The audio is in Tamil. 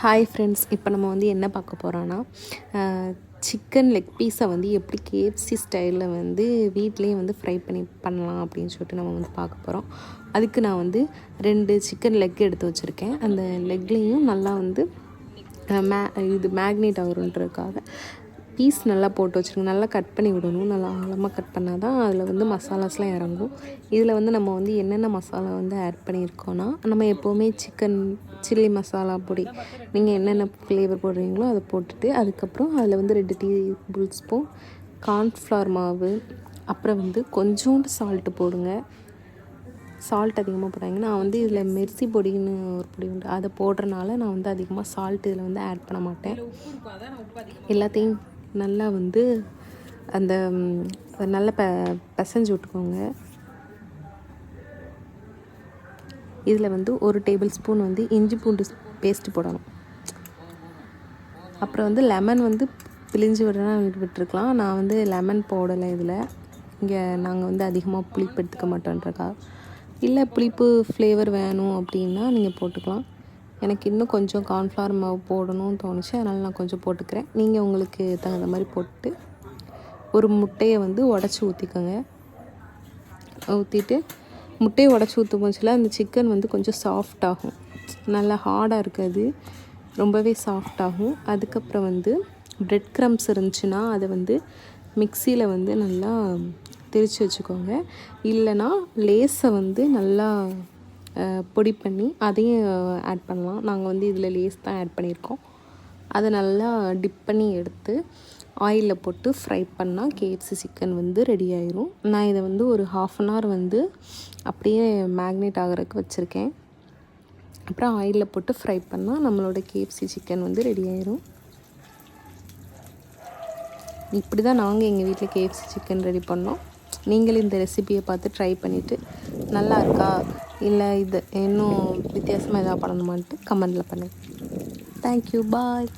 ஹாய் ஃப்ரெண்ட்ஸ், இப்போ நம்ம வந்து என்ன பார்க்க போகிறோன்னா சிக்கன் லெக் பீஸை வந்து எப்படி கேஎஃப்சி ஸ்டைலில் வந்து வீட்லேயே வந்து ஃப்ரை பண்ணலாம் அப்படின்னு சொல்லிட்டு நம்ம வந்து பார்க்க போகிறோம். அதுக்கு நான் வந்து 2 சிக்கன் லெக் எடுத்து வச்சுருக்கேன். அந்த லெக்லேயும் நல்லா வந்து மேக்னேட் ஆகுறதுக்காக பீஸ் நல்லா போட்டு வச்சுருங்க. நல்லா கட் பண்ணி விடணும். நல்லா ஆழமாக கட் பண்ணால் தான் அதில் வந்து மசாலாஸ்லாம் இறங்கும். இதில் வந்து நம்ம வந்து என்னென்ன மசாலா வந்து ஆட் பண்ணியிருக்கோன்னா, நம்ம எப்போவுமே சிக்கன் சில்லி மசாலா பொடி நீங்கள் என்னென்ன ஃப்ளேவர் போடுறீங்களோ அதை போட்டுட்டு, அதுக்கப்புறம் அதில் வந்து 2 டேபிள் ஸ்பூன் கார்ன்ஃப்ளவர் மாவு, அப்புறம் வந்து கொஞ்சோண்டு சால்ட்டு போடுங்க. சால்ட் அதிகமாக போடுறாங்க. நான் வந்து இதில் மெர்சி பொடின்னு ஒரு பொடி உண்டு, அதை போடுறனால நான் வந்து அதிகமாக சால்ட் இதில் வந்து ஆட் பண்ண மாட்டேன். எல்லாத்தையும் நல்லா வந்து அந்த நல்லா பிசைஞ்சு விட்டுக்கோங்க. இதில் வந்து 1 டேபிள் ஸ்பூன் வந்து இஞ்சி பூண்டு பேஸ்ட்டு போடணும். அப்புறம் வந்து லெமன் வந்து பிழிஞ்சு விட்டுருக்கலாம். நான் வந்து லெமன் போடலை இதில். இங்கே நாங்கள் வந்து அதிகமாக புளிப்பு எடுத்துக்க மாட்டோன்றக்கா. இல்லை புளிப்பு ஃப்ளேவர் வேணும் அப்படின்னா நீங்கள் போட்டுக்கலாம். எனக்கு இன்னும் கொஞ்சம் கார்ன்ஃப்ளவர் மாவு போடணும்னு தோணுச்சு, அதனால் நான் கொஞ்சம் போட்டுக்கிறேன். நீங்கள் உங்களுக்கு தகுந்த மாதிரி போட்டு ஒரு முட்டையை வந்து உடச்சி ஊற்றிக்கோங்க. ஊற்றிட்டு முட்டையை உடச்சி ஊற்றும் போச்சுல அந்த சிக்கன் வந்து கொஞ்சம் சாஃப்டாகும். நல்லா ஹார்டாக இருக்காது, ரொம்பவே சாஃப்டாகும். அதுக்கப்புறம் வந்து ப்ரெட் க்ரம்ஸ் இருந்துச்சுன்னா அதை வந்து மிக்சியில் வந்து நல்லா திரித்து வச்சுக்கோங்க. இல்லைனா லேஸை வந்து நல்லா பொடி பண்ணி அதையும் ஆட் பண்ணலாம். நாங்கள் வந்து இதில் லேஸ் தான் ஆட் பண்ணியிருக்கோம். அதை நல்லா டிப் பண்ணி எடுத்து ஆயிலில் போட்டு ஃப்ரை பண்ணால் கேஎஃப்சி சிக்கன் வந்து ரெடி ஆயிரும். நான் இதை வந்து ஒரு 1/2 அன் ஹவர் வந்து அப்படியே மேக்னேட் ஆகிறதுக்கு வச்சுருக்கேன். அப்புறம் ஆயிலில் போட்டு ஃப்ரை பண்ணால் நம்மளோட கேஎஃப்சி சிக்கன் வந்து ரெடி ஆயிரும். இப்படி தான் நாங்கள் எங்கள் வீட்டில் கேஎஃப்சி சிக்கன் ரெடி பண்ணோம். நீங்களும் இந்த ரெசிபியை பார்த்து ட்ரை பண்ணிவிட்டு நல்லா இருக்கா இல்லை இது இன்னும் வித்தியாசமாக எதாவது பண்ணணுமான்ட்டு கமெண்டில் பண்ணுங்கள். தேங்க்யூ, பாய்.